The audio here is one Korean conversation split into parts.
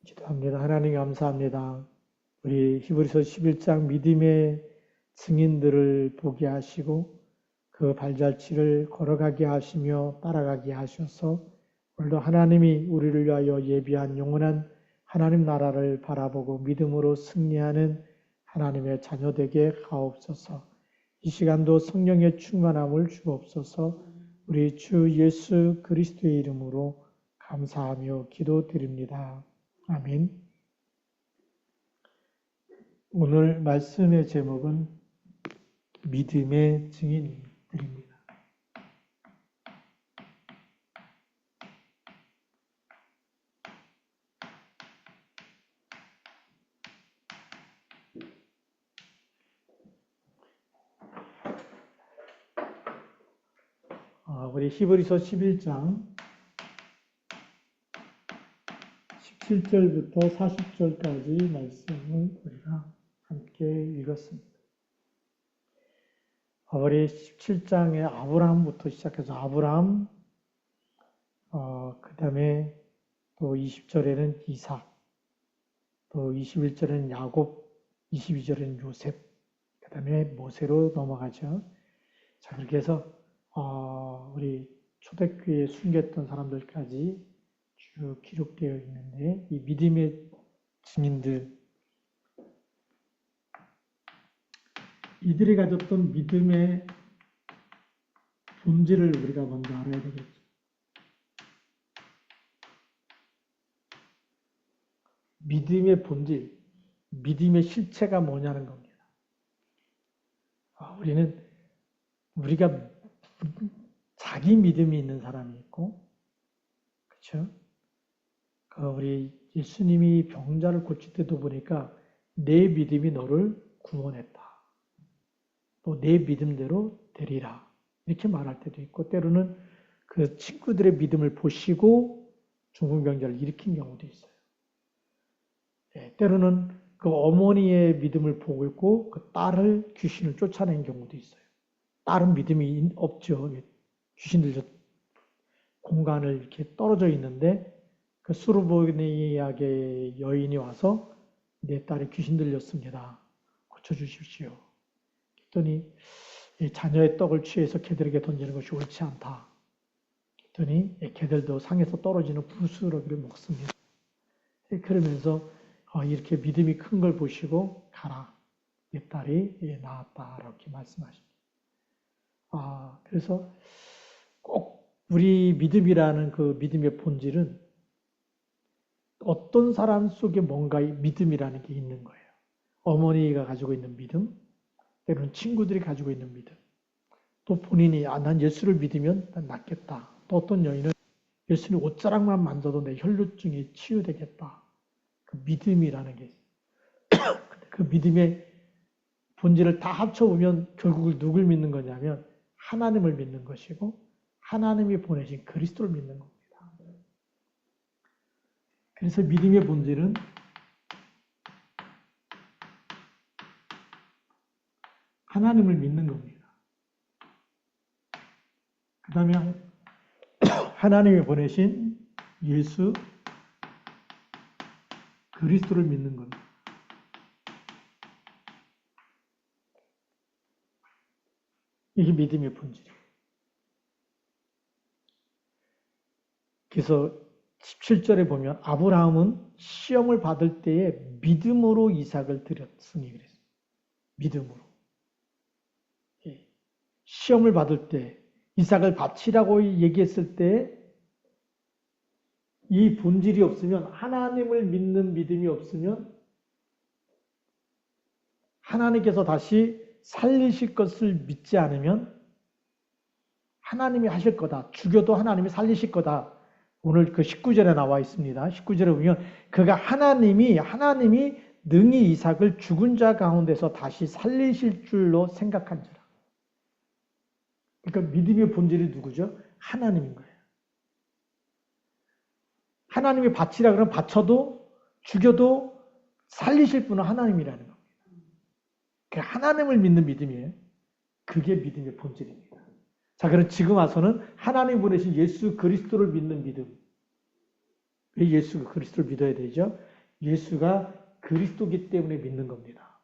기도합니다. 하나님 감사합니다. 우리 히브리서 11장 믿음의 증인들을 보게 하시고 그 발자취를 걸어가게 하시며 따라가게 하셔서 오늘도 하나님이 우리를 위하여 예비한 영원한 하나님 나라를 바라보고 믿음으로 승리하는 하나님의 자녀 되게 하옵소서. 이 시간도 성령의 충만함을 주옵소서. 우리 주 예수 그리스도의 이름으로 감사하며 기도드립니다. 아멘. 오늘 말씀의 제목은 믿음의 증인들입니다. 우리 히브리서 11장 17절부터 40절까지 말씀을 우리가 함께 읽었습니다. 우리 17장에 아브라함부터 시작해서 아브라함, 그 다음에 또 20절에는 이삭, 또 21절에는 야곱, 22절에는 요셉, 그 다음에 모세로 넘어가죠. 자, 그렇게 해서 우리 초대교회에 숨겼던 사람들까지 쭉 기록되어 있는데, 이 믿음의 증인들, 이들이 가졌던 믿음의 본질을 우리가 먼저 알아야 되겠죠. 믿음의 본질, 믿음의 실체가 뭐냐는 겁니다. 우리가 자기 믿음이 있는 사람이 있고, 그렇죠? 우리 예수님이 병자를 고칠 때도 보니까 내 믿음이 너를 구원했다. 또 내 믿음대로 되리라. 이렇게 말할 때도 있고, 때로는 그 친구들의 믿음을 보시고 중풍병자를 일으킨 경우도 있어요. 때로는 그 어머니의 믿음을 보고 있고 그 딸을 귀신을 쫓아낸 경우도 있어요. 딸은 믿음이 없죠. 귀신들 공간을 이렇게 떨어져 있는데 그 수르보니악의 여인이 와서 내 딸이 귀신 들렸습니다. 고쳐주십시오. 그랬더니 자녀의 떡을 취해서 개들에게 던지는 것이 옳지 않다. 그랬더니 개들도 상에서 떨어지는 부스러기를 먹습니다. 그러면서 이렇게 믿음이 큰 걸 보시고 가라. 내 딸이 나았다. 이렇게 말씀하십니다. 그래서 꼭 우리 믿음이라는 그 믿음의 본질은 어떤 사람 속에 뭔가 믿음이라는 게 있는 거예요. 어머니가 가지고 있는 믿음, 때로는 친구들이 가지고 있는 믿음, 또 본인이 난 예수를 믿으면 난 낫겠다. 또 어떤 여인은 예수님 옷자락만 만져도 내 혈루증이 치유되겠다. 그 믿음이라는 게 있어요. 그 믿음의 본질을 다 합쳐보면 결국 누굴 믿는 거냐면 하나님을 믿는 것이고 하나님이 보내신 그리스도를 믿는 겁니다. 그래서 믿음의 본질은 하나님을 믿는 겁니다. 그 다음에 하나님이 보내신 예수 그리스도를 믿는 겁니다. 이게 믿음의 본질이에요. 그래서 17절에 보면 아브라함은 시험을 받을 때에 믿음으로 이삭을 드렸으니 그랬어요. 믿음으로. 시험을 받을 때 이삭을 바치라고 얘기했을 때 이 본질이 없으면 하나님을 믿는 믿음이 없으면 하나님께서 다시 살리실 것을 믿지 않으면 하나님이 하실 거다. 죽여도 하나님이 살리실 거다. 오늘 그 19절에 나와 있습니다. 19절에 보면 그가 하나님이 능히 이삭을 죽은 자 가운데서 다시 살리실 줄로 생각한지라. 그러니까 믿음의 본질이 누구죠? 하나님인 거예요. 하나님이 바치라 그러면 바쳐도 죽여도 살리실 분은 하나님이라는 겁니다. 하나님을 믿는 믿음이에요. 그게 믿음의 본질입니다. 자, 그럼 지금 와서는 하나님 보내신 예수 그리스도를 믿는 믿음. 왜 예수 그리스도를 믿어야 되죠? 예수가 그리스도기 때문에 믿는 겁니다.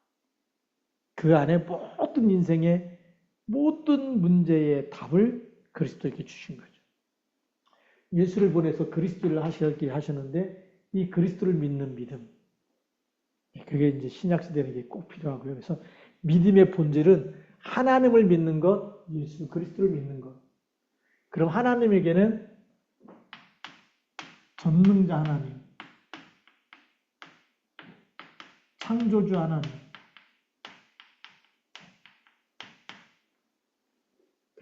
그 안에 모든 인생의 모든 문제의 답을 그리스도에게 주신 거죠. 예수를 보내서 그리스도를 하시게 하셨는데 이 그리스도를 믿는 믿음, 그게 이제 신약시대에게 꼭 필요하고요. 그래서 믿음의 본질은 하나님을 믿는 것, 예수 그리스도를 믿는 것. 그럼 하나님에게는 전능자 하나님, 창조주 하나님,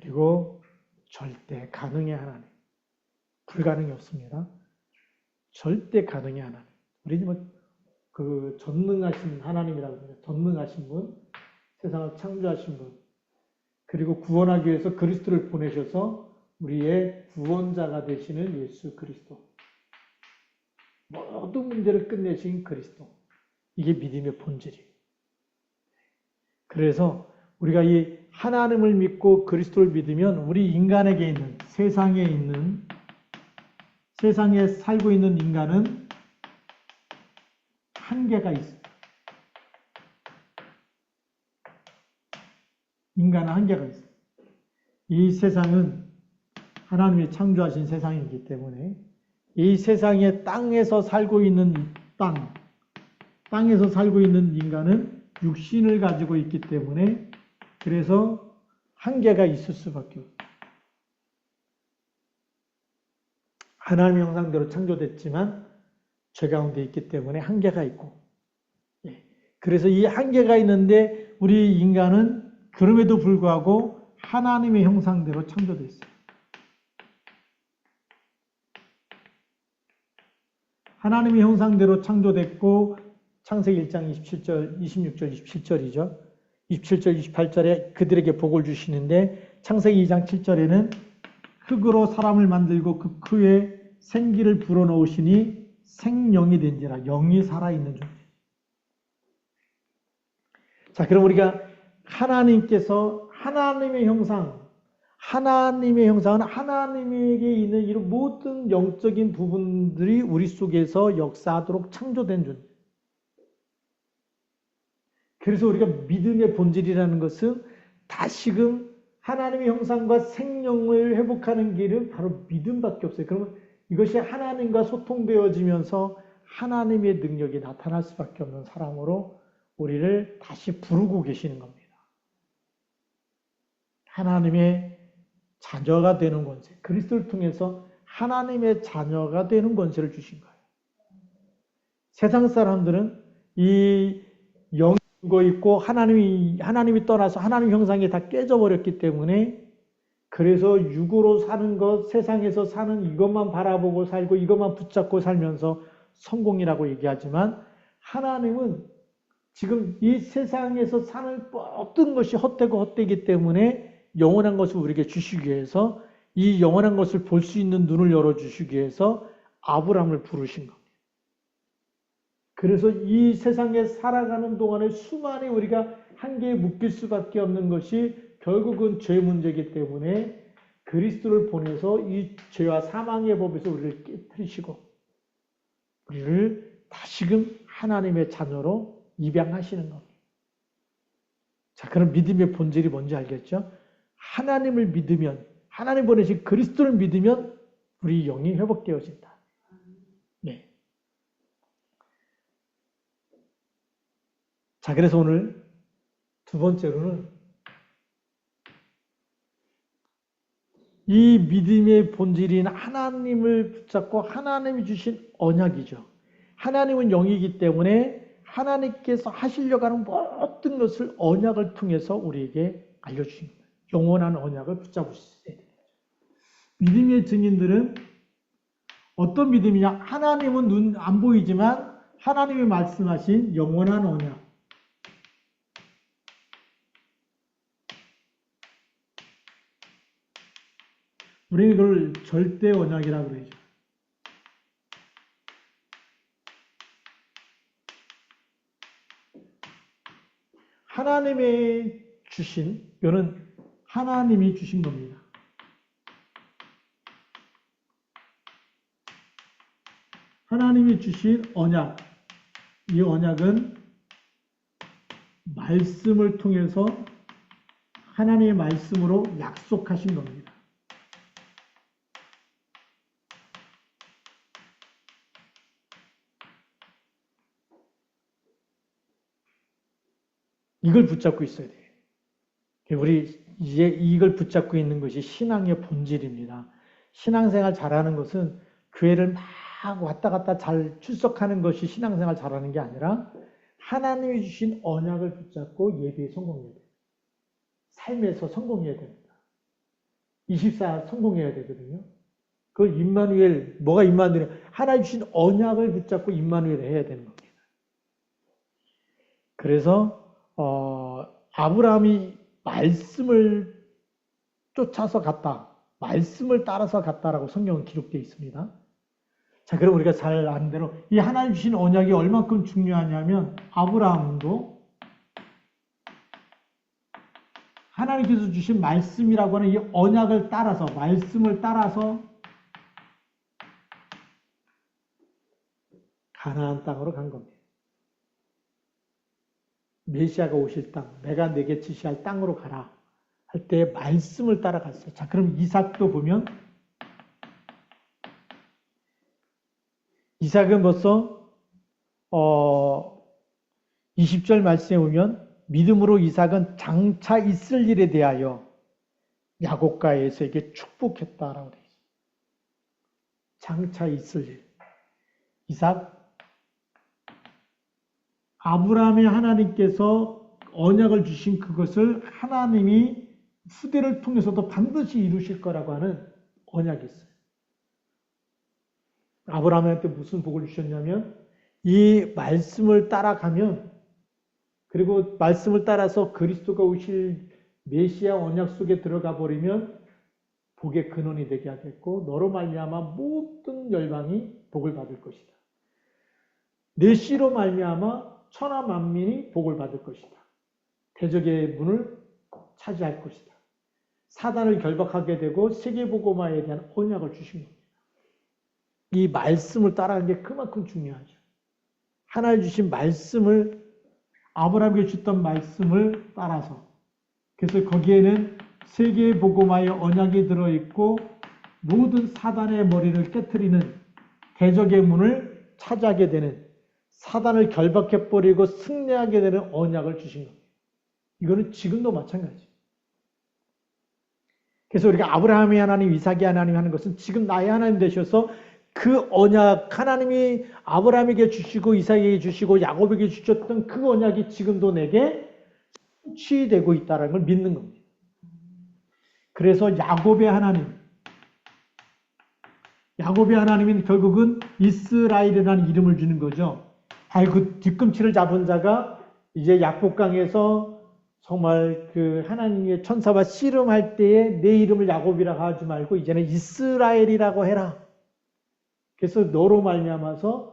그리고 절대 가능의 하나님. 불가능이 없습니다. 절대 가능의 하나님. 우리 그 전능하신 하나님이라고 합니다. 전능하신 분, 세상을 창조하신 분, 그리고 구원하기 위해서 그리스도를 보내셔서 우리의 구원자가 되시는 예수 그리스도. 모든 문제를 끝내신 그리스도. 이게 믿음의 본질이에요. 그래서 우리가 이 하나님을 믿고 그리스도를 믿으면 우리 인간에게 있는 세상에 살고 있는 인간은 한계가 있어요. 인간은 한계가 있어요. 이 세상은 하나님이 창조하신 세상이기 때문에 이 세상에 땅에서 살고 있는 땅에서 살고 있는 인간은 육신을 가지고 있기 때문에 그래서 한계가 있을 수밖에 없어요. 하나님의 형상대로 창조됐지만 죄 가운데 있기 때문에 한계가 있고 그래서 이 한계가 있는데 우리 인간은 그럼에도 불구하고 하나님의 형상대로 창조됐어요. 하나님의 형상대로 창조됐고 창세기 1장 27절, 26절, 27절이죠. 27절, 28절에 그들에게 복을 주시는데 창세기 2장 7절에는 흙으로 사람을 만들고 그 크에 생기를 불어넣으시니 생명이 된지라. 영이 살아있는 존재. 자, 그럼 우리가 하나님께서 하나님의 형상은 하나님에게 있는 이런 모든 영적인 부분들이 우리 속에서 역사하도록 창조된 존재. 그래서 우리가 믿음의 본질이라는 것은 다시금 하나님의 형상과 생명을 회복하는 길은 바로 믿음밖에 없어요. 그러면 이것이 하나님과 소통되어지면서 하나님의 능력이 나타날 수밖에 없는 사람으로 우리를 다시 부르고 계시는 겁니다. 하나님의 자녀가 되는 권세, 그리스도를 통해서 하나님의 자녀가 되는 권세를 주신 거예요. 세상 사람들은 이 영이 죽어 있고 하나님이 떠나서 하나님 형상이 다 깨져버렸기 때문에 그래서 육으로 사는 것, 세상에서 사는 이것만 바라보고 살고 이것만 붙잡고 살면서 성공이라고 얘기하지만 하나님은 지금 이 세상에서 사는 모든 것이 헛되고 헛되기 때문에 영원한 것을 우리에게 주시기 위해서 이 영원한 것을 볼 수 있는 눈을 열어주시기 위해서 아브라함을 부르신 겁니다. 그래서 이 세상에 살아가는 동안에 수많이 우리가 한계에 묶일 수밖에 없는 것이 결국은 죄 문제이기 때문에 그리스도를 보내서 이 죄와 사망의 법에서 우리를 깨뜨리시고 우리를 다시금 하나님의 자녀로 입양하시는 겁니다. 자, 그럼 믿음의 본질이 뭔지 알겠죠? 하나님을 믿으면, 하나님 보내신 그리스도를 믿으면 우리 영이 회복되어진다. 네. 자, 그래서 오늘 두 번째로는 이 믿음의 본질인 하나님을 붙잡고 하나님이 주신 언약이죠. 하나님은 영이기 때문에 하나님께서 하시려고 하는 모든 것을 언약을 통해서 우리에게 알려주신 거예요. 영원한 언약을 붙잡을 수 있어야 됩니다. 믿음의 증인들은 어떤 믿음이냐? 하나님은 눈 안 보이지만 하나님이 말씀하신 영원한 언약. 우리는 이걸 절대 언약이라고 그러죠. 하나님의 주신, 이거는 하나님이 주신 겁니다. 하나님이 주신 언약. 이 언약은 말씀을 통해서 하나님의 말씀으로 약속하신 겁니다. 이걸 붙잡고 있어야 돼요. 우리 이제 이걸 붙잡고 있는 것이 신앙의 본질입니다. 신앙생활 잘하는 것은 교회를 막 왔다 갔다 잘 출석하는 것이 신앙생활 잘하는 게 아니라 하나님이 주신 언약을 붙잡고 예배에 성공해야 돼요. 삶에서 성공해야 됩니다. 24 성공해야 되거든요. 그 임마누엘, 뭐가 임마누엘? 하나님 주신 언약을 붙잡고 임마누엘 해야 되는 겁니다. 그래서 아브라함이 말씀을 쫓아서 갔다. 말씀을 따라서 갔다라고 성경은 기록되어 있습니다. 자, 그럼 우리가 잘 아는 대로 이 하나님 주신 언약이 얼만큼 중요하냐면 아브라함도 하나님께서 주신 말씀이라고 하는 이 언약을 따라서 말씀을 따라서 가나안 땅으로 간 겁니다. 메시아가 오실 땅, 내가 내게 지시할 땅으로 가라 할 때 말씀을 따라갔어요. 자, 그럼 이삭도 보면 이삭은 벌써 20절 말씀에 보면 믿음으로 이삭은 장차 있을 일에 대하여 야곱과 에서에게 축복했다라고 되어 있어요. 장차 있을 일. 이삭 아브라함의 하나님께서 언약을 주신 그것을 하나님이 후대를 통해서도 반드시 이루실 거라고 하는 언약이 있어요. 아브라함한테 무슨 복을 주셨냐면 이 말씀을 따라가면 그리고 말씀을 따라서 그리스도가 오실 메시아 언약 속에 들어가 버리면 복의 근원이 되게 하겠고 너로 말미암아 모든 열방이 복을 받을 것이다. 내 씨로 말미암아 천하 만민이 복을 받을 것이다. 대적의 문을 차지할 것이다. 사단을 결박하게 되고 세계복음화에 대한 언약을 주신 겁니다. 이 말씀을 따라가는 게 그만큼 중요하죠. 하나님 주신 말씀을 아브라함에게 줬던 말씀을 따라서 그래서 거기에는 세계복음화의 언약이 들어있고 모든 사단의 머리를 깨트리는 대적의 문을 차지하게 되는 사단을 결박해버리고 승리하게 되는 언약을 주신 겁니다. 이거는 지금도 마찬가지예요. 그래서 우리가 아브라함의 하나님, 이삭의 하나님 하는 것은 지금 나의 하나님 되셔서 그 언약, 하나님이 아브라함에게 주시고 이삭에게 주시고 야곱에게 주셨던 그 언약이 지금도 내게 성취되고 있다는 걸 믿는 겁니다. 그래서 야곱의 하나님은 결국은 이스라엘이라는 이름을 주는 거죠. 그 뒤꿈치를 잡은 자가 이제 약복강에서 정말 그 하나님의 천사와 씨름할 때에 내 이름을 야곱이라고 하지 말고 이제는 이스라엘이라고 해라. 그래서 너로 말미암아서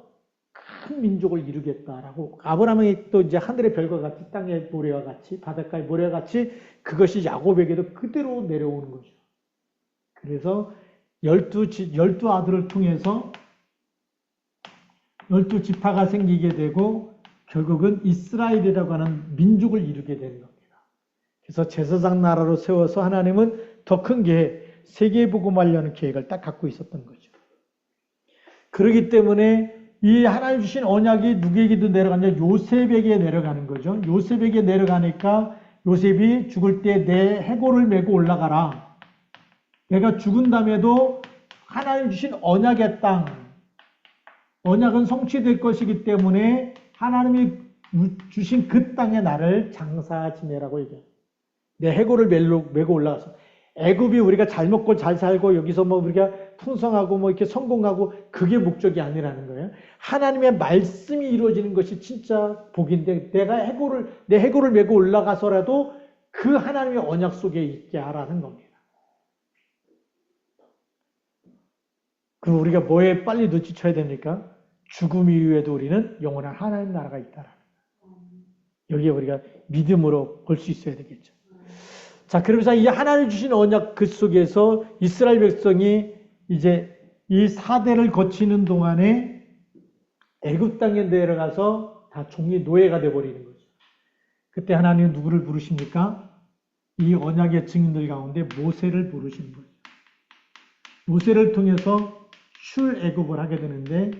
큰 민족을 이루겠다라고 아브라함이 또 이제 하늘의 별과 같이 땅의 모래와 같이 바닷가의 모래와 같이 그것이 야곱에게도 그대로 내려오는 거죠. 그래서 12 아들을 통해서 12지파가 생기게 되고 결국은 이스라엘이라고 하는 민족을 이루게 되는 겁니다. 그래서 제사장 나라로 세워서 하나님은 더 큰 계획, 세계복음하려는 계획을 딱 갖고 있었던 거죠. 그렇기 때문에 이 하나님 주신 언약이 누구에게도 내려가냐? 요셉에게 내려가는 거죠. 요셉에게 내려가니까 요셉이 죽을 때 내 해골을 메고 올라가라. 내가 죽은 다음에도 하나님 주신 언약의 땅, 언약은 성취될 것이기 때문에 하나님이 주신 그 땅에 나를 장사 지내라고 얘기해요. 내 해골을 메고 올라가서 애굽이 우리가 잘 먹고 잘 살고 여기서 뭐 우리가 풍성하고 뭐 이렇게 성공하고 그게 목적이 아니라는 거예요. 하나님의 말씀이 이루어지는 것이 진짜 복인데 내 해골을 메고 올라가서라도 그 하나님의 언약 속에 있게 하라는 겁니다. 그럼 우리가 뭐에 빨리 눈치쳐야 됩니까? 죽음 이후에도 우리는 영원한 하나님 나라가 있다라는 거예요. 여기에 우리가 믿음으로 볼 수 있어야 되겠죠. 자, 그러면서 이 하나님 주신 언약 그 속에서 이스라엘 백성이 이제 이 4대를 거치는 동안에 애굽 땅에 내려가서 다 종의 노예가 돼버리는 거죠. 그때 하나님은 누구를 부르십니까? 이 언약의 증인들 가운데 모세를 부르시는 거죠. 모세를 통해서 출애굽을 하게 되는데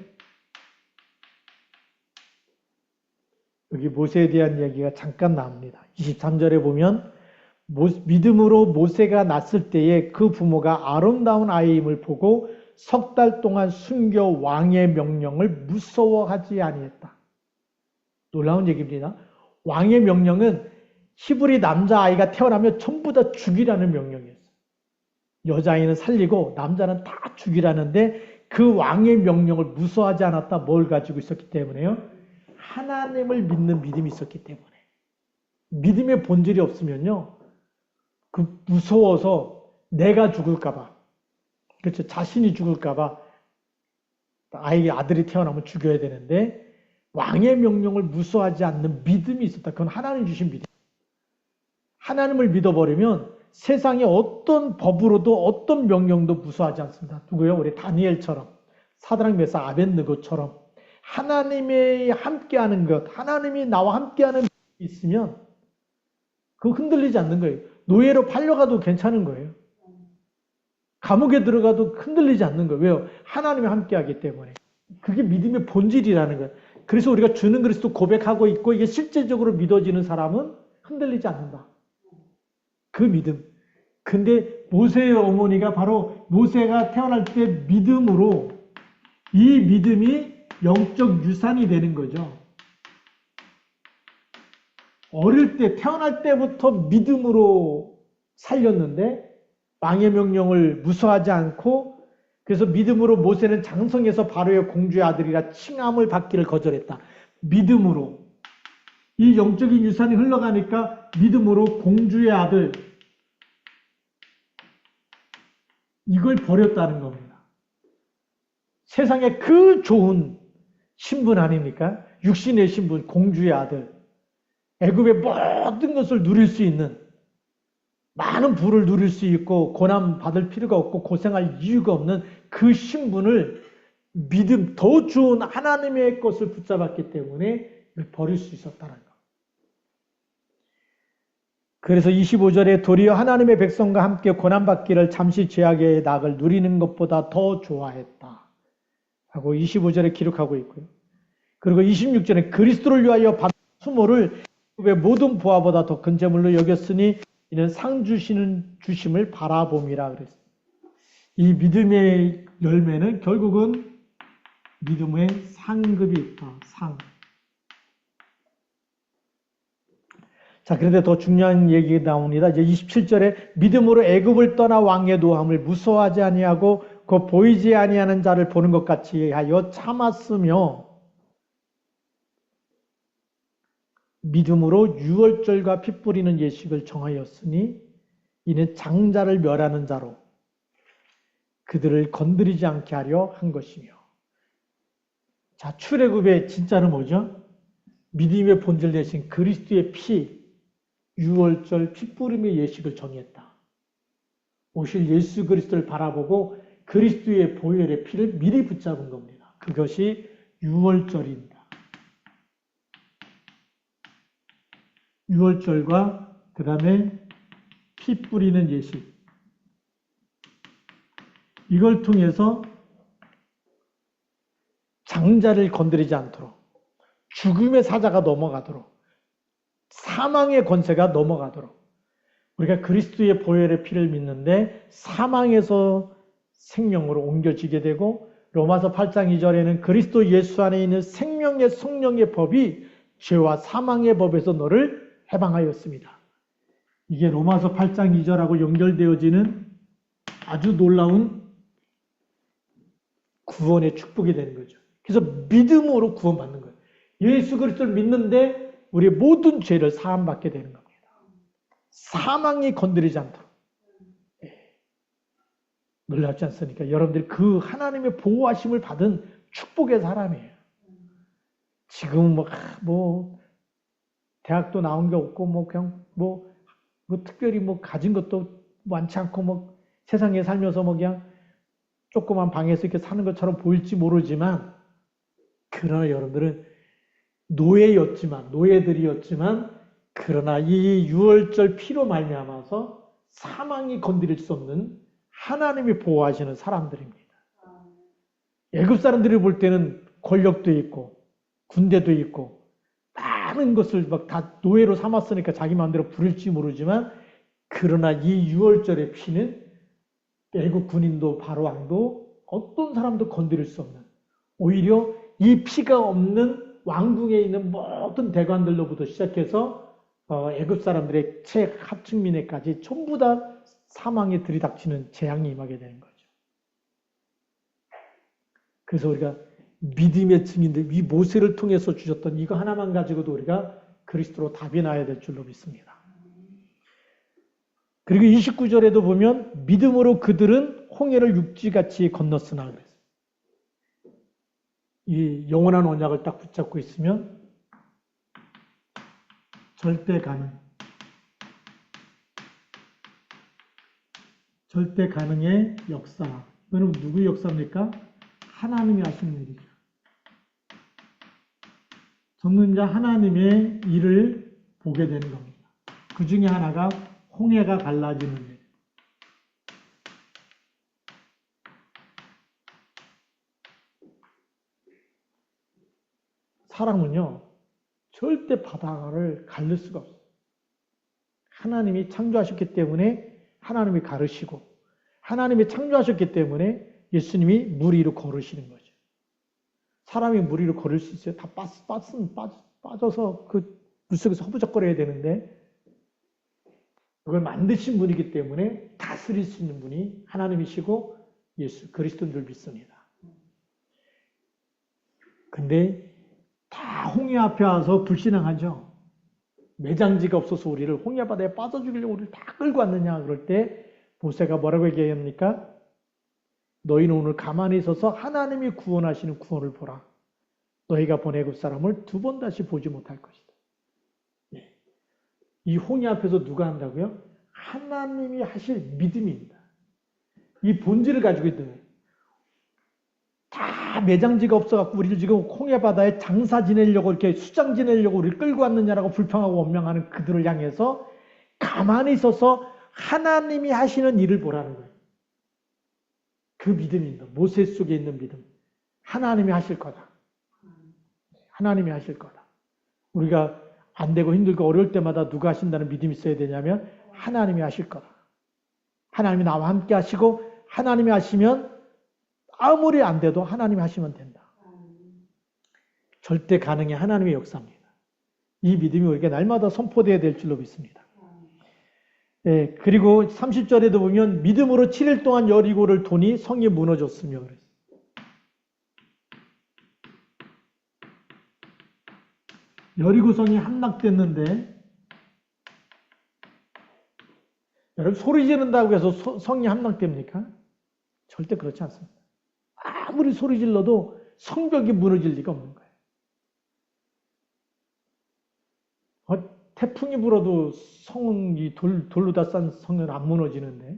여기 모세에 대한 이야기가 잠깐 나옵니다. 23절에 보면 믿음으로 모세가 낳았을 때에 그 부모가 아름다운 아이임을 보고 석 달 동안 숨겨 왕의 명령을 무서워하지 아니했다. 놀라운 얘기입니다. 왕의 명령은 히브리 남자아이가 태어나면 전부 다 죽이라는 명령이었어요. 여자아이는 살리고 남자는 다 죽이라는데 그 왕의 명령을 무서워하지 않았다. 뭘 가지고 있었기 때문에요? 하나님을 믿는 믿음이 있었기 때문에. 믿음의 본질이 없으면요. 그 무서워서 내가 죽을까봐. 그렇죠. 자신이 죽을까봐 아들이 태어나면 죽여야 되는데 왕의 명령을 무서워하지 않는 믿음이 있었다. 그건 하나님 주신 믿음. 하나님을 믿어버리면 세상의 어떤 법으로도 어떤 명령도 무서워하지 않습니다. 누구요? 우리 다니엘처럼 사드락 메삭 아벳느고처럼 하나님이 함께하는 것, 하나님이 나와 함께하는 믿음이 있으면 그거 흔들리지 않는 거예요. 노예로 팔려가도 괜찮은 거예요. 감옥에 들어가도 흔들리지 않는 거예요. 왜요? 하나님이 함께하기 때문에. 그게 믿음의 본질이라는 거예요. 그래서 우리가 주는 그리스도 고백하고 있고 이게 실제적으로 믿어지는 사람은 흔들리지 않는다. 그 믿음. 근데 모세의 어머니가 바로 모세가 태어날 때 믿음으로 이 믿음이 영적 유산이 되는 거죠. 어릴 때 태어날 때부터 믿음으로 살렸는데 왕의 명령을 무서워하지 않고 그래서 믿음으로 모세는 장성에서 바로의 공주의 아들이라 칭함을 받기를 거절했다. 믿음으로. 이 영적인 유산이 흘러가니까 믿음으로 공주의 아들 이걸 버렸다는 겁니다. 세상에 그 좋은 신분 아닙니까? 육신의 신분, 공주의 아들. 애굽의 모든 것을 누릴 수 있는 많은 부를 누릴 수 있고 고난 받을 필요가 없고 고생할 이유가 없는 그 신분을 믿음, 더 좋은 하나님의 것을 붙잡았기 때문에 버릴 수 있었다는 것. 그래서 25절에 도리어 하나님의 백성과 함께 고난받기를 잠시 죄악의 낙을 누리는 것보다 더 좋아했다. 하고 25절에 기록하고 있고요. 그리고 26절에 그리스도를 위하여 받은 수모를 의 모든 보화보다 더 큰 재물로 여겼으니 이는 상 주시는 주심을 바라봄이라 그랬습니다. 이 믿음의 열매는 결국은 믿음의 상급이 있다. 상. 자, 그런데 더 중요한 얘기가 나옵니다. 이제 27절에 믿음으로 애굽을 떠나 왕의 노함을 무서워하지 아니하고 그 보이지 아니하는 자를 보는 것 같이 하여 참았으며 믿음으로 유월절과 피 뿌리는 예식을 정하였으니 이는 장자를 멸하는 자로 그들을 건드리지 않게 하려 한 것이며. 자, 출애굽의 진짜는 뭐죠? 믿음의 본질 대신 그리스도의 피, 유월절 피 뿌림의 예식을 정했다. 오실 예수 그리스도를 바라보고 그리스도의 보혈의 피를 미리 붙잡은 겁니다. 그것이 유월절입니다. 유월절과 그 다음에 피 뿌리는 예식. 이걸 통해서 장자를 건드리지 않도록 죽음의 사자가 넘어가도록 사망의 권세가 넘어가도록 우리가 그리스도의 보혈의 피를 믿는데 사망에서 생명으로 옮겨지게 되고 로마서 8장 2절에는 그리스도 예수 안에 있는 생명의 성령의 법이 죄와 사망의 법에서 너를 해방하였습니다. 이게 로마서 8장 2절하고 연결되어지는 아주 놀라운 구원의 축복이 되는 거죠. 그래서 믿음으로 구원받는 거예요. 예수 그리스도를 믿는데 우리의 모든 죄를 사함받게 되는 겁니다. 사망이 건드리지 않도록. 놀랍지 않습니까? 여러분들이 그 하나님의 보호하심을 받은 축복의 사람이에요. 지금 대학도 나온 게 없고 그냥 특별히 가진 것도 많지 않고 세상에 살면서 그냥 조그만 방에서 이렇게 사는 것처럼 보일지 모르지만 그러나 여러분들은 노예들이었지만 그러나 이 유월절 피로 말미암아서 사망이 건드릴 수 없는 하나님이 보호하시는 사람들입니다. 애굽 사람들이 볼 때는 권력도 있고 군대도 있고 많은 것을 막 다 노예로 삼았으니까 자기 마음대로 부릴지 모르지만 그러나 이 유월절의 피는 애국 군인도 바로 왕도 어떤 사람도 건드릴 수 없는 오히려 이 피가 없는 왕궁에 있는 모든 대관들로부터 시작해서 애굽 사람들의 최하층민에까지 전부 다 사망에 들이닥치는 재앙이 임하게 되는 거죠. 그래서 우리가 믿음의 증인들, 이 모세를 통해서 주셨던 이거 하나만 가지고도 우리가 그리스도로 답이 나야 될 줄로 믿습니다. 그리고 29절에도 보면 믿음으로 그들은 홍해를 육지같이 건넜으나 그랬어요. 이 영원한 언약을 딱 붙잡고 있으면 절대 가능의 역사. 이거는 누구의 역사입니까? 하나님이 하시는 일이죠. 전능자 하나님의 일을 보게 되는 겁니다. 그 중에 하나가 홍해가 갈라지는 일. 사람은요, 절대 바다를 가를 수가 없어요. 하나님이 창조하셨기 때문에 하나님이 가르시고, 하나님이 창조하셨기 때문에 예수님이 물 위로 걸으시는 거죠. 사람이 물 위로 걸을 수 있어요? 다 빠져서 그 물속에서 허부적거려야 되는데, 그걸 만드신 분이기 때문에 다스릴 수 있는 분이 하나님이시고 예수 그리스도인 줄 믿습니다. 근데 다 홍해 앞에 와서 불신앙하죠. 매장지가 없어서 우리를 홍해 바다에 빠져 죽이려고 우리를 다 끌고 왔느냐 그럴 때 모세가 뭐라고 얘기합니까? 너희는 오늘 가만히 있어서 하나님이 구원하시는 구원을 보라. 너희가 본 애굽 사람을 두 번 다시 보지 못할 것이다. 네. 이 홍해 앞에서 누가 한다고요? 하나님이 하실 믿음입니다. 이 본질을 가지고 있는 다 매장지가 없어갖고 우리를 지금 홍해 바다에 장사 지내려고 이렇게 수장 지내려고 우리를 끌고 왔느냐라고 불평하고 원망하는 그들을 향해서 가만히 있어서 하나님이 하시는 일을 보라는 거예요. 그 믿음입니다. 모세 속에 있는 믿음. 하나님이 하실 거다. 하나님이 하실 거다. 우리가 안 되고 힘들고 어려울 때마다 누가 하신다는 믿음이 있어야 되냐면 하나님이 하실 거다. 하나님이 나와 함께 하시고 하나님이 하시면 아무리 안 돼도 하나님이 하시면 된다. 절대 가능의 하나님의 역사입니다. 이 믿음이 우리에게 날마다 선포되어야 될 줄로 믿습니다. 예, 그리고 30절에도 보면 믿음으로 7일 동안 여리고를 도니 성이 무너졌으며 그랬어요. 여리고성이 함락됐는데 여러분 소리 지른다고 해서 성이 함락됩니까? 절대 그렇지 않습니다. 아무리 소리 질러도 성벽이 무너질 리가 없는 거예요. 태풍이 불어도 성이 돌로 다 싼 성은 안 무너지는데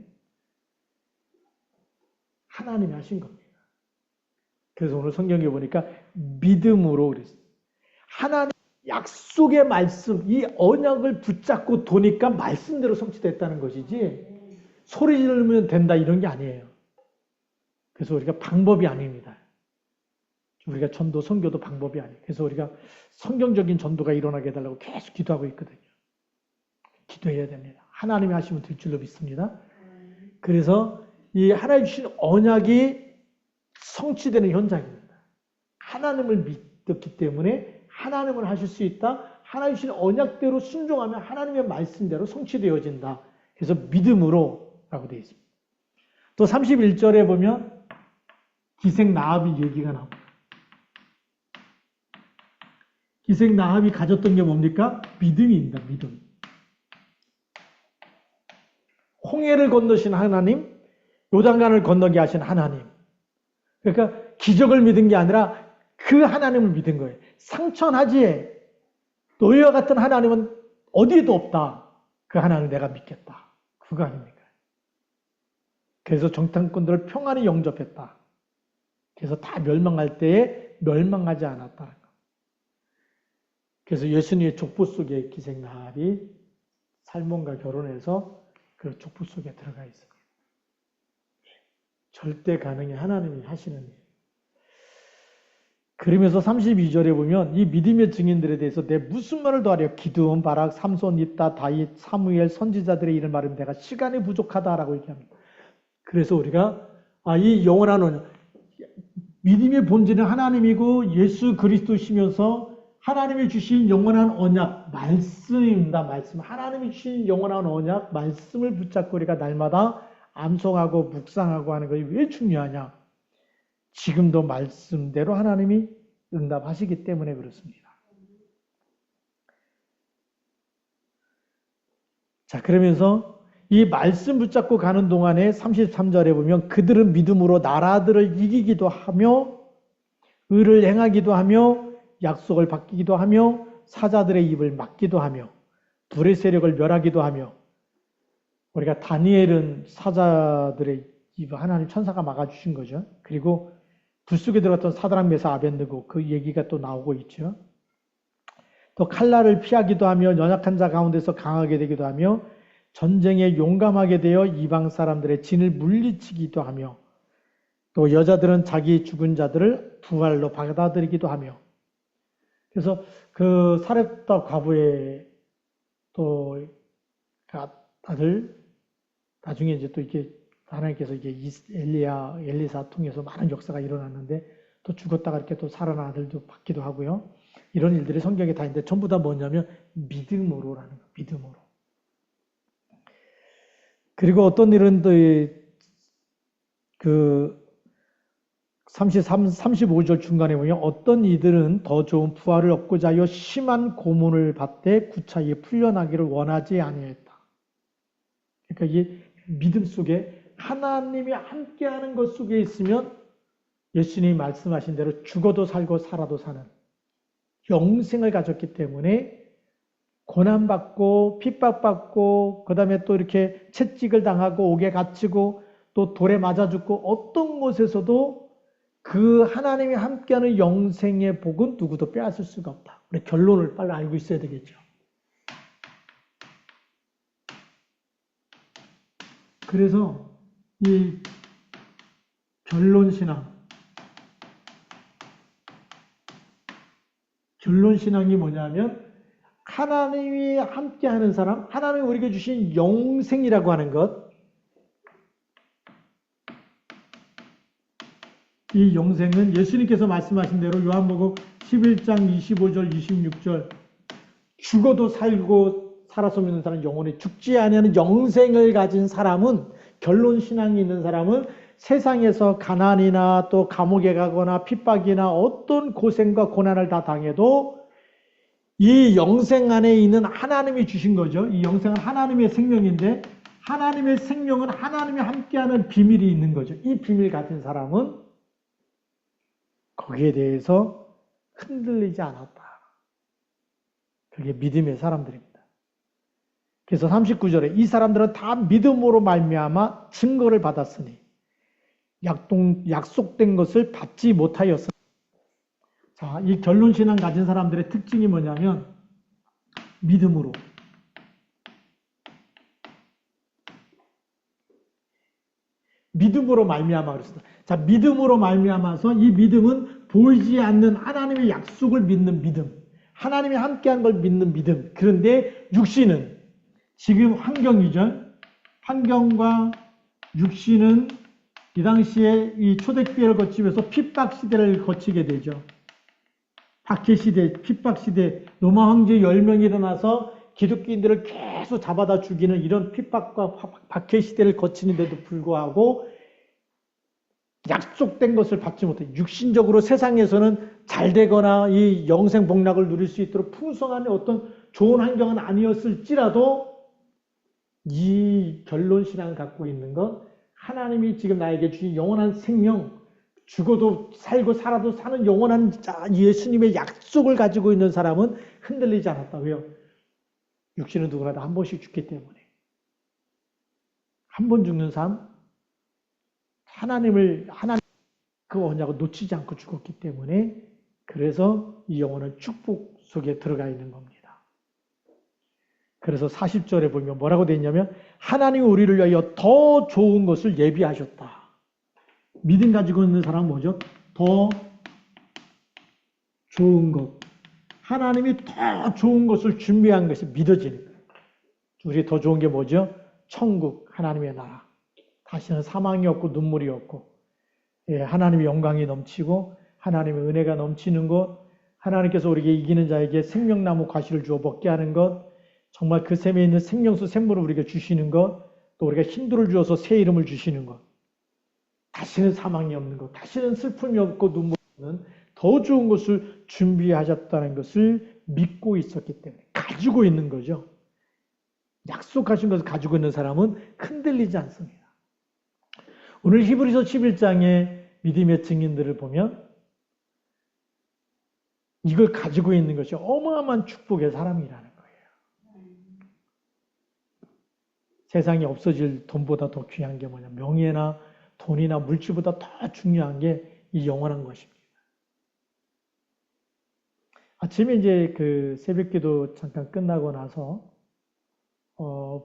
하나님이 하신 겁니다. 그래서 오늘 성경에 보니까 믿음으로 그랬어요. 하나님 약속의 말씀, 이 언약을 붙잡고 도니까 말씀대로 성취됐다는 것이지 소리 지르면 된다 이런 게 아니에요. 그래서 우리가 방법이 아닙니다. 우리가 전도, 선교도 방법이 아니에요. 그래서 우리가 성경적인 전도가 일어나게 해달라고 계속 기도하고 있거든요. 기도해야 됩니다. 하나님이 하시면 될 줄로 믿습니다. 그래서 이 하나님 주신 언약이 성취되는 현장입니다. 하나님을 믿었기 때문에 하나님을 하실 수 있다. 하나님 주신 언약대로 순종하면 하나님의 말씀대로 성취되어진다. 그래서 믿음으로 라고 되어 있습니다. 또 31절에 보면 기생 라합이 얘기가 나옵니다. 기생 라합이 가졌던 게 뭡니까? 믿음입니다. 믿음. 홍해를 건너신 하나님, 요단강을 건너게 하신 하나님. 그러니까 기적을 믿은 게 아니라 그 하나님을 믿은 거예요. 상천하지에 노예와 같은 하나님은 어디에도 없다. 그 하나님을 내가 믿겠다. 그거 아닙니까? 그래서 정탐꾼들을 평안히 영접했다. 그래서 다 멸망할 때에 멸망하지 않았다는 거. 그래서 예수님의 족보 속에 기생나합이 살몬과 결혼해서 그 족보 속에 들어가 있습니다. 절대 가능해 하나님이 하시는 일. 그러면서 32절에 보면 이 믿음의 증인들에 대해서 내 무슨 말을 더하려 기드온, 바락, 삼손, 입다, 다윗, 사무엘, 선지자들의 이름 말하면 내가 시간이 부족하다라고 얘기합니다. 그래서 우리가 이 영원한 언약, 믿음의 본질은 하나님이고 예수 그리스도시면서 하나님이 주신 영원한 언약, 말씀입니다. 말씀. 하나님이 주신 영원한 언약, 말씀을 붙잡고 우리가 날마다 암송하고 묵상하고 하는 것이 왜 중요하냐? 지금도 말씀대로 하나님이 응답하시기 때문에 그렇습니다. 자, 그러면서 이 말씀 붙잡고 가는 동안에 33절에 보면 그들은 믿음으로 나라들을 이기기도 하며 의를 행하기도 하며 약속을 받기도 하며 사자들의 입을 막기도 하며 불의 세력을 멸하기도 하며 우리가 다니엘은 사자들의 입을 하나님 천사가 막아주신 거죠. 그리고 불 속에 들어갔던 사드락 메사 아벤느고 그 얘기가 또 나오고 있죠. 또 칼날을 피하기도 하며 연약한 자 가운데서 강하게 되기도 하며 전쟁에 용감하게 되어 이방 사람들의 진을 물리치기도 하며 또 여자들은 자기 죽은 자들을 부활로 받아들이기도 하며 그래서 그 사렙다 과부의 또 아들 나중에 이제 또 이렇게 하나님께서 이게 엘리사 통해서 많은 역사가 일어났는데 또 죽었다가 이렇게 또 살아난 아들도 받기도 하고요. 이런 일들이 성경에 다 있는데 전부 다 뭐냐면 믿음으로라는 거, 믿음으로. 그리고 어떤 일은 또 그 35절 중간에 보면 어떤 이들은 더 좋은 부활을 얻고자 하여 심한 고문을 받되 구차히 풀려나기를 원하지 아니했다. 그러니까 이 믿음 속에 하나님이 함께하는 것 속에 있으면 예수님이 말씀하신 대로 죽어도 살고 살아도 사는 영생을 가졌기 때문에 고난받고 핍박받고 그 다음에 또 이렇게 채찍을 당하고 옥에 갇히고 또 돌에 맞아 죽고 어떤 곳에서도 그 하나님이 함께하는 영생의 복은 누구도 빼앗을 수가 없다. 우리 결론을 빨리 알고 있어야 되겠죠. 그래서 이 결론신앙이 뭐냐면 하나님이 함께하는 사람, 하나님이 우리에게 주신 영생이라고 하는 것, 이 영생은 예수님께서 말씀하신 대로 요한복음 11장 25절 26절 죽어도 살고 살아서 믿는 사람은 영원히 죽지 아니하는 영생을 가진 사람은 결론신앙이 있는 사람은 세상에서 가난이나 또 감옥에 가거나 핍박이나 어떤 고생과 고난을 다 당해도 이 영생 안에 있는 하나님이 주신 거죠. 이 영생은 하나님의 생명인데 하나님의 생명은 하나님이 함께하는 비밀이 있는 거죠. 이 비밀 가진 사람은 거기에 대해서 흔들리지 않았다. 그게 믿음의 사람들입니다. 그래서 39절에 이 사람들은 다 믿음으로 말미암아 증거를 받았으니 약속된 것을 받지 못하였으니. 자, 이 결론신앙 가진 사람들의 특징이 뭐냐면 믿음으로. 믿음으로 말미암아 그랬습니다. 자, 믿음으로 말미암아서 이 믿음은 보이지 않는 하나님의 약속을 믿는 믿음. 하나님이 함께한 걸 믿는 믿음. 그런데 육신은 지금 환경이죠. 환경과 육신은 이 당시에 이 초대교회를 거치면서 핍박 시대를 거치게 되죠. 박해 시대, 핍박 시대, 로마 황제 10명이 일어나서 기독교인들을 계속 잡아다 죽이는 이런 핍박과 박해 시대를 거치는데도 불구하고 약속된 것을 받지 못해. 육신적으로 세상에서는 잘 되거나 이 영생 복락을 누릴 수 있도록 풍성한 어떤 좋은 환경은 아니었을지라도 이 결론신앙을 갖고 있는 것, 하나님이 지금 나에게 주신 영원한 생명, 죽어도 살고 살아도 사는 영원한 예수님의 약속을 가지고 있는 사람은 흔들리지 않았다. 왜요? 육신은 누구나 다 한 번씩 죽기 때문에. 한 번 죽는 삶, 하나님 그 언약을 놓치지 않고 죽었기 때문에 그래서 이 영혼은 축복 속에 들어가 있는 겁니다. 그래서 40절에 보면 뭐라고 되어 있냐면 하나님이 우리를 위하여 더 좋은 것을 예비하셨다. 믿음 가지고 있는 사람은 뭐죠? 더 좋은 것. 하나님이 더 좋은 것을 준비한 것이 믿어지는 거예요. 우리 더 좋은 게 뭐죠? 천국, 하나님의 나라. 다시는 사망이 없고 눈물이 없고, 하나님의 영광이 넘치고 하나님의 은혜가 넘치는 것, 하나님께서 우리에게 이기는 자에게 생명나무 과실을 주어 먹게 하는 것, 정말 그 샘에 있는 생명수 샘물을 우리에게 주시는 것, 또 우리가 힘들을 주어서 새 이름을 주시는 것, 다시는 사망이 없는 것, 다시는 슬픔이 없고 눈물이 없는 더 좋은 것을 준비하셨다는 것을 믿고 있었기 때문에 가지고 있는 거죠. 약속하신 것을 가지고 있는 사람은 흔들리지 않습니다. 오늘 히브리서 11장의 믿음의 증인들을 보면 이걸 가지고 있는 것이 어마어마한 축복의 사람이라는 거예요. 세상에 없어질 돈보다 더 귀한 게 뭐냐? 명예나 돈이나 물질보다 더 중요한 게 이 영원한 것입니다. 아침에 이제 그 새벽기도 잠깐 끝나고 나서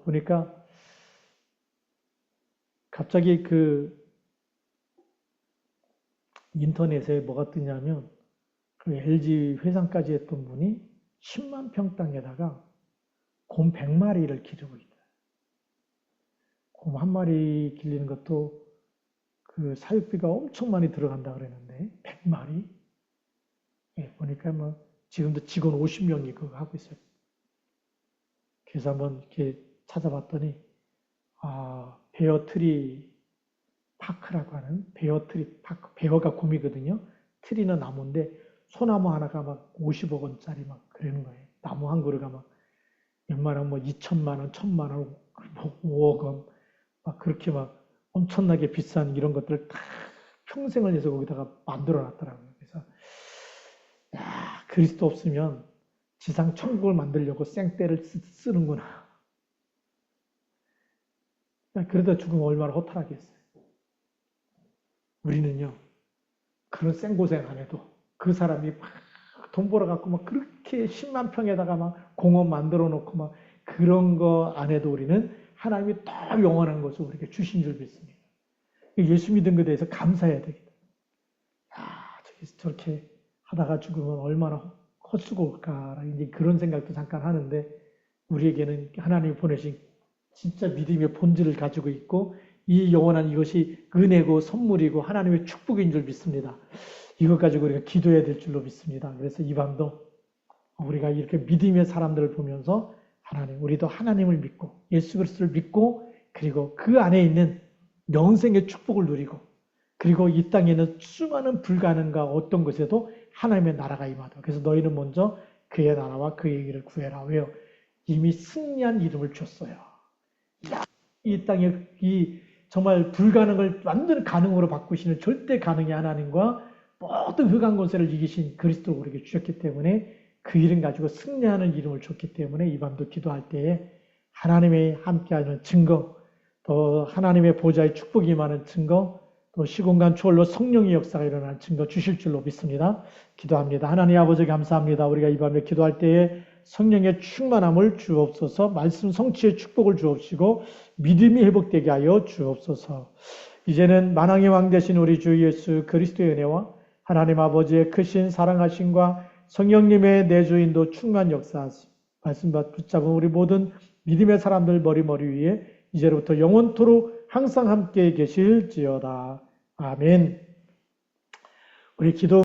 보니까 갑자기 그 인터넷에 뭐가 뜨냐면 그 LG 회상까지 했던 분이 10만 평 땅에다가 곰 100마리를 기르고 있다. 곰 한 마리 길리는 것도 그 사육비가 엄청 많이 들어간다 그랬는데 100마리? 보니까 뭐 지금도 직원 50명이 그거 하고 있어요. 그래서 한번 이렇게 찾아봤더니 베어트리 파크라고 하는 베어트리 파크, 베어가 곰이거든요. 트리는 나무인데 소나무 하나가 막 50억 원짜리 막 그러는 거예요. 나무 한 그루가 막 웬만하면 뭐 2천만 원, 1천만 원, 5억 원, 막 그렇게 막 엄청나게 비싼 이런 것들을 다 평생을 해서 거기다가 만들어 놨더라고요. 그래서 야, 그리스도 없으면 지상 천국을 만들려고 생떼를 쓰는구나. 그러다 죽으면 얼마나 허탈하겠어요. 우리는요, 그런 생고생 안 해도 그 사람이 막 돈 벌어갖고 막 그렇게 10만 평에다가 막 공원 만들어 놓고 막 그런 거 안 해도 우리는 하나님이 더 영원한 것을 우리에게 주신 줄 믿습니다. 예수 믿은 것에 대해서 감사해야 되겠다. 저렇게 하다가 죽으면 얼마나 헛수고일까. 이제 그런 생각도 잠깐 하는데 우리에게는 하나님이 보내신 진짜 믿음의 본질을 가지고 있고 이 영원한 이것이 은혜고 선물이고 하나님의 축복인 줄 믿습니다. 이것 가지고 우리가 기도해야 될 줄로 믿습니다. 그래서 이 밤도 우리가 이렇게 믿음의 사람들을 보면서 하나님, 우리도 하나님을 믿고 예수 그리스도를 믿고 그리고 그 안에 있는 영생의 축복을 누리고 그리고 이 땅에 있는 수많은 불가능과 어떤 것에도 하나님의 나라가 임하다. 그래서 너희는 먼저 그의 나라와 그의 길을 구해라. 왜요? 이미 승리한 이름을 줬어요. 이 땅에 이 정말 불가능을 완전 가능으로 바꾸시는 절대 가능의 하나님과 모든 흑암 권세를 이기신 그리스도를 우리에게 주셨기 때문에 그 이름 가지고 승리하는 이름을 줬기 때문에 이 밤도 기도할 때에 하나님의 함께하는 증거, 또 하나님의 보좌의 축복이 임하는 증거, 또 시공간 초월로 성령의 역사가 일어날 증거 주실 줄로 믿습니다. 기도합니다. 하나님 아버지 감사합니다. 우리가 이 밤에 기도할 때에 성령의 충만함을 주옵소서, 말씀 성취의 축복을 주옵시고 믿음이 회복되게 하여 주옵소서. 이제는 만왕의 왕 되신 우리 주 예수 그리스도의 은혜와 하나님 아버지의 크신 사랑하심과 성령님의 내주인도 충만 역사하심, 말씀 붙잡은 우리 모든 믿음의 사람들 머리 위에 이제로부터 영원토록 항상 함께 계실지어다. 아멘. 우리 기도